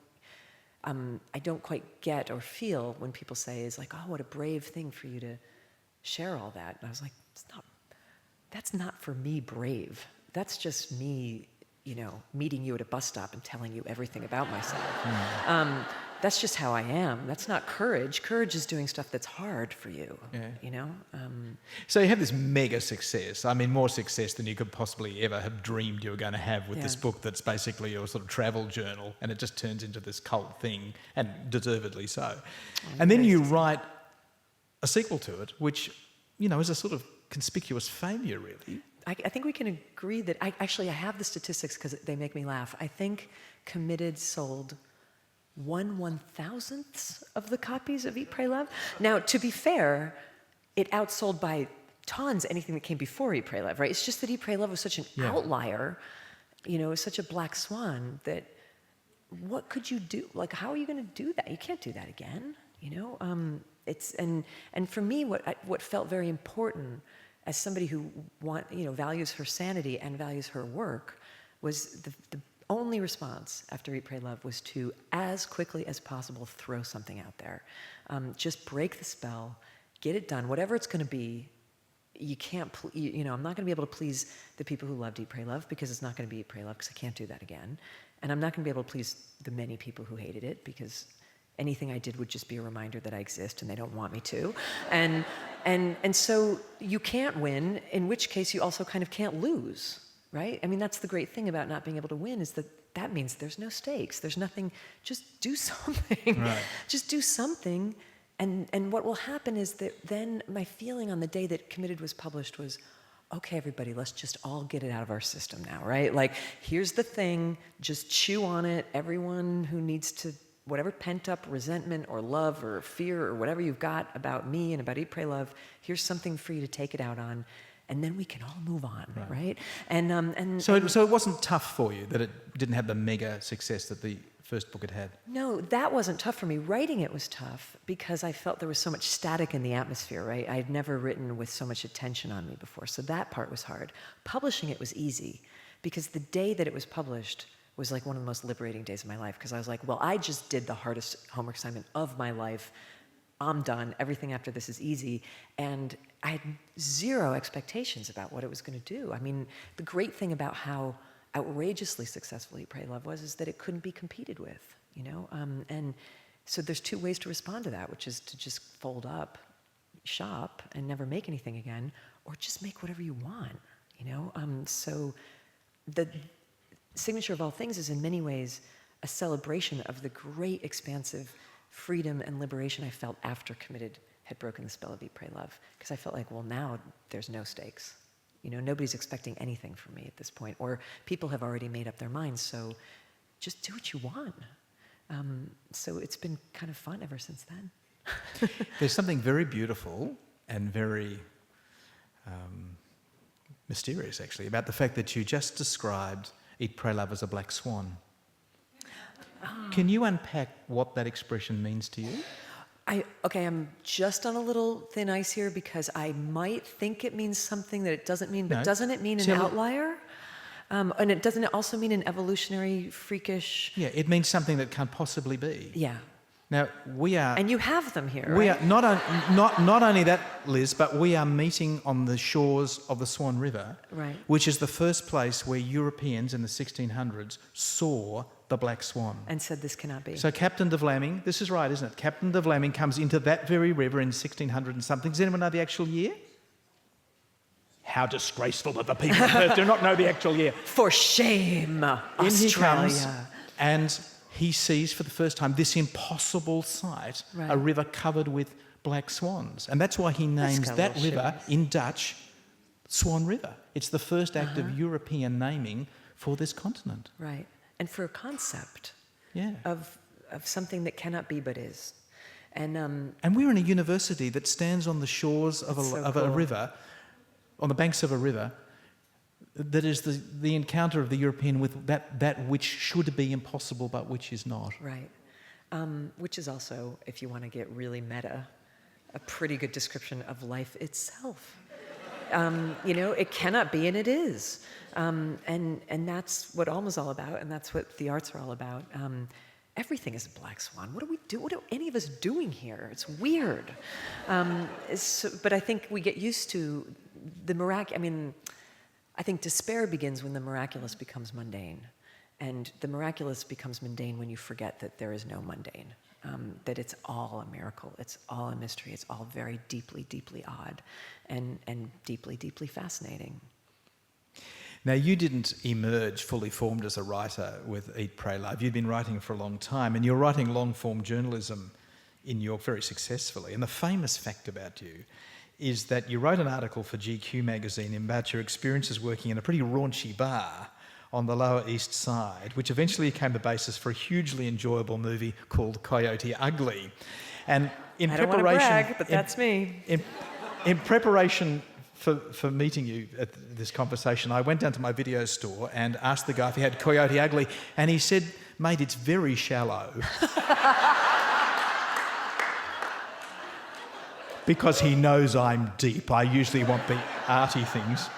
quite get or feel when people say is like, oh, what a brave thing for you to share all that. And I was like, that's not for me brave. That's just me, you know, meeting you at a bus stop and telling you everything about myself. That's just how I am. That's not courage. Courage is doing stuff that's hard for you, you know? So you have this mega success. I mean, more success than you could possibly ever have dreamed you were going to have with this book that's basically your sort of travel journal, and it just turns into this cult thing, and deservedly so. And then you write a sequel to it, which, you know, is a sort of conspicuous failure, really. I think we can agree that, I have the statistics because they make me laugh. I think Committed sold 1/1000th of the copies of Eat, Pray, Love. Now, to be fair, it outsold by tons anything that came before Eat, Pray, Love, right? It's just that Eat, Pray, Love was such an outlier, you know, such a black swan that what could you do? Like, how are you going to do that? You can't do that again, you know? and for me, what felt very important as somebody who values her sanity and values her work was the only response after Eat, Pray, Love was to, as quickly as possible, throw something out there. Just break the spell, get it done, whatever it's going to be. You can't, I'm not going to be able to please the people who loved Eat, Pray, Love because it's not going to be Eat, Pray, Love because I can't do that again. And I'm not going to be able to please the many people who hated it because anything I did would just be a reminder that I exist and they don't want me to. And so you can't win, in which case you also kind of can't lose, right? I mean, that's the great thing about not being able to win is that means there's no stakes. There's nothing, just do something. Right. Just do something. And what will happen is that then my feeling on the day that Committed was published was, okay, everybody, let's just all get it out of our system now, right? Like, here's the thing, just chew on it. Everyone who needs to, whatever pent-up resentment or love or fear or whatever you've got about me and about Eat, Pray, Love, here's something for you to take it out on, and then we can all move on, right? So it wasn't tough for you that it didn't have the mega success that the first book had had? No, that wasn't tough for me. Writing it was tough because I felt there was so much static in the atmosphere, right? I had never written with so much attention on me before, so that part was hard. Publishing it was easy because the day that it was published was like one of the most liberating days of my life because I was like, well, I just did the hardest homework assignment of my life. I'm done. Everything after this is easy. And I had zero expectations about what it was going to do. I mean, the great thing about how outrageously successful Eat, Pray, Love was is that it couldn't be competed with, and so there's two ways to respond to that, which is to just fold up shop and never make anything again, or just make whatever you want, so the Signature of All Things is in many ways a celebration of the great expansive freedom and liberation I felt after Committed had broken the spell of Eat, Pray, Love, because I felt like, well, now there's no stakes. Nobody's expecting anything from me at this point, or people have already made up their minds, so just do what you want. So it's been kind of fun ever since then. There's something very beautiful and very mysterious, actually, about the fact that you just described Eat, Pray, Love as a black swan. Can you unpack what that expression means to you? I'm just on a little thin ice here because I might think it means something that it doesn't mean, but No. doesn't it mean an outlier? And doesn't it also mean an evolutionary, freakish? Yeah, it means something that can't possibly be. Yeah. Now, we are... And you have them here, We right? are not only that, Liz, but we are meeting on the shores of the Swan River, Right. which is the first place where Europeans in the 1600s saw the black swan. And said this cannot be. So Captain de Vlaming, this is right, isn't it? Captain de Vlaming comes into that very river in 1600 and something. Does anyone know the actual year? How disgraceful that the people of Perth do not know the actual year. For shame, In he Australia. comes, and he sees for the first time this impossible sight, Right. a river covered with black swans. And that's why he names got a that little river in Dutch Swan River. It's the first act of European naming for this continent. Right. And for a concept Yeah. of something that cannot be but is. And And we're in a university that stands on the shores of That's so a cool. river, on the banks of a river, that is the encounter of the European with that which should be impossible but which is not. right. Which is also, if you want to get really meta, a pretty good description of life itself. It cannot be and it is. And that's what Alma's all about, and that's what the arts are all about. Everything is a black swan. What do we do? What are any of us doing here? It's weird. But I think we get used to the miraculous. I think despair begins when the miraculous becomes mundane. And the miraculous becomes mundane when you forget that there is no mundane, that it's all a miracle, it's all a mystery, it's all very deeply, deeply odd, and deeply, deeply fascinating. Now, you didn't emerge fully formed as a writer with Eat, Pray, Love. You'd been writing for a long time, and you're writing long-form journalism in New York very successfully. And the famous fact about you is that you wrote an article for GQ magazine about your experiences working in a pretty raunchy bar on the Lower East Side, which eventually became the basis for a hugely enjoyable movie called Coyote Ugly. And I don't want to brag, but that's me. In preparation for meeting you at this conversation, I went down to my video store and asked the guy if he had Coyote Ugly, and he said, "Mate, it's very shallow." because he knows I'm deep. I usually want the arty things.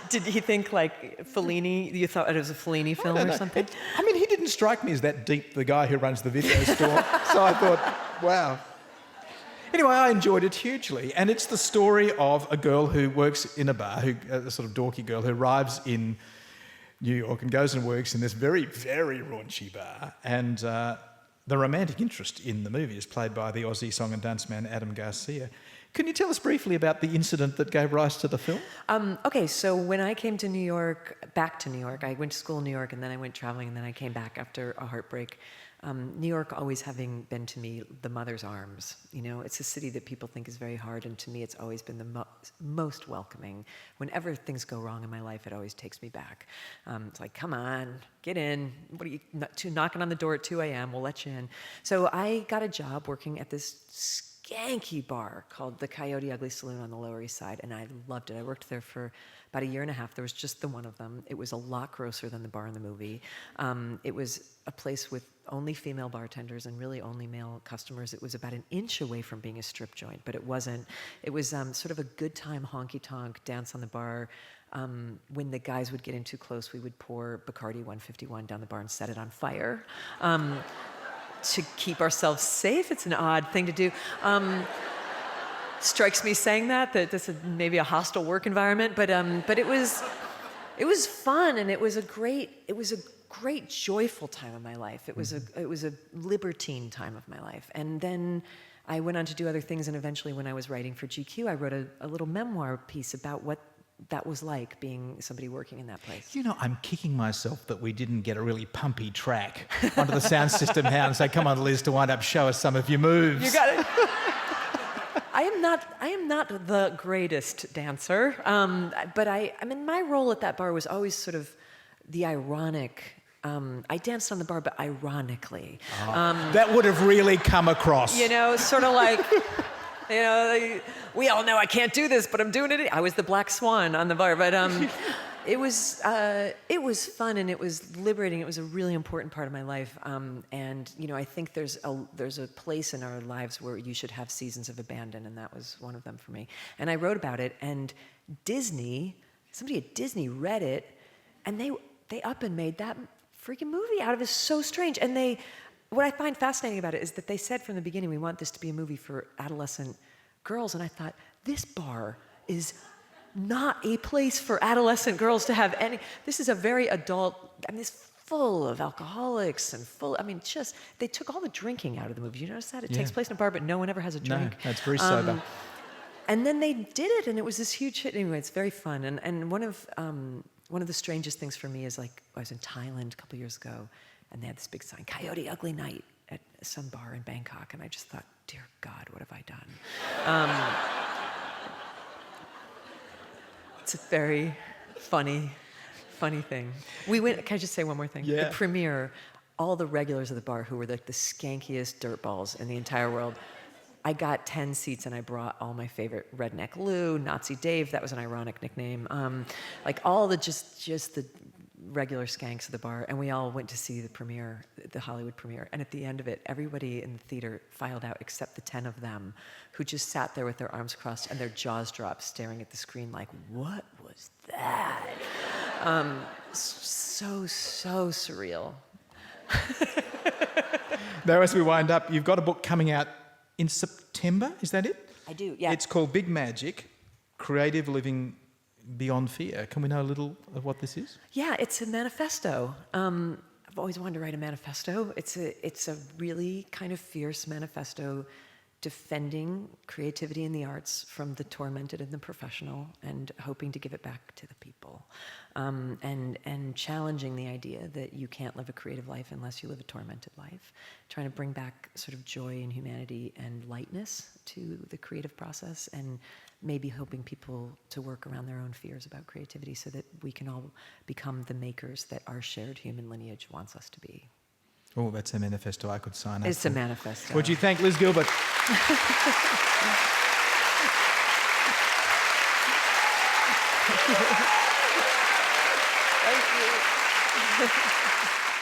Did he think like Fellini? You thought it was a Fellini film or something? I mean, he didn't strike me as that deep, the guy who runs the video store. So I thought, wow. Anyway, I enjoyed it hugely. And it's the story of a girl who works in a bar, a sort of dorky girl who arrives in New York and goes and works in this very, very raunchy bar. And the romantic interest in the movie is played by the Aussie song and dance man Adam Garcia. Can you tell us briefly about the incident that gave rise to the film? Okay, so when I came to New York, back to New York, I went to school in New York and then I went traveling and then I came back after a heartbreak. New York always having been to me the mother's arms. You know, it's a city that people think is very hard, and to me it's always been the most welcoming. Whenever things go wrong in my life, it always takes me back. It's like, come on, get in. What are you knocking on the door at 2 a.m.? We'll let you in. So I got a job working at this skanky bar called the Coyote Ugly Saloon on the Lower East Side, and I loved it. I worked there for about a year and a half. There was just the one of them. It was a lot grosser than the bar in the movie. It was a place with only female bartenders and really only male customers. It was about an inch away from being a strip joint, but it wasn't. It was sort of a good time honky-tonk dance on the bar. When the guys would get in too close, we would pour Bacardi 151 down the bar and set it on fire. To keep ourselves safe. It's an odd thing to do. Strikes me saying that this is maybe a hostile work environment, but it was fun, and it was a great joyful time of my life. It was a libertine time of my life. And then I went on to do other things, and eventually when I was writing for GQ, I wrote a little memoir piece about what that was like being somebody working in that place. You know, I'm kicking myself that we didn't get a really pumpy track onto the sound system here and say, come on, Liz, to wind up, show us some of your moves. You got it. I am not the greatest dancer, but I mean, my role at that bar was always sort of the ironic. I danced on the bar, but ironically. That would have really come across. You know, sort of like... You know, we all know I can't do this, but I'm doing it. I was the black swan on the bar, but it was fun and it was liberating. It was a really important part of my life, and you know, I think there's a place in our lives where you should have seasons of abandon, and that was one of them for me. And I wrote about it, and somebody at Disney read it, and they up and made that freaking movie out of it. It's so strange, and what I find fascinating about it is that they said from the beginning, we want this to be a movie for adolescent girls. And I thought, this bar is not a place for adolescent girls to have any. This is a very adult, I mean, it's full of alcoholics and they took all the drinking out of the movie. You notice that? It takes place in a bar, but no one ever has a drink. No, it's very sober. And then they did it, and it was this huge hit. Anyway, it's very fun. And one of the strangest things for me is, like, I was in Thailand a couple years ago, and they had this big sign, Coyote Ugly Night, at some bar in Bangkok. And I just thought, dear God, what have I done? It's a very funny thing. We went, can I just say one more thing? Yeah. The premiere, all the regulars of the bar who were like the skankiest dirtballs in the entire world, I got 10 seats and I brought all my favorite Redneck Lou, Nazi Dave, that was an ironic nickname, like all the just the regular skanks of the bar, and we all went to see the premiere, the Hollywood premiere. And at the end of it, everybody in the theater filed out except the 10 of them, who just sat there with their arms crossed and their jaws dropped, staring at the screen like, what was that? So surreal. Now, as we wind up, you've got a book coming out in September, is that it? I do, yeah. It's called Big Magic, Creative Living Beyond Fear. Can we know a little of what this is? Yeah, it's a manifesto. I've always wanted to write a manifesto. It's a really kind of fierce manifesto defending creativity in the arts from the tormented and the professional, and hoping to give it back to the people, and challenging the idea that you can't live a creative life unless you live a tormented life, trying to bring back sort of joy and humanity and lightness to the creative process, and maybe hoping people to work around their own fears about creativity so that we can all become the makers that our shared human lineage wants us to be. Oh, that's a manifesto I could sign up It's for. a manifesto. Would you thank Liz Gilbert? Thank you.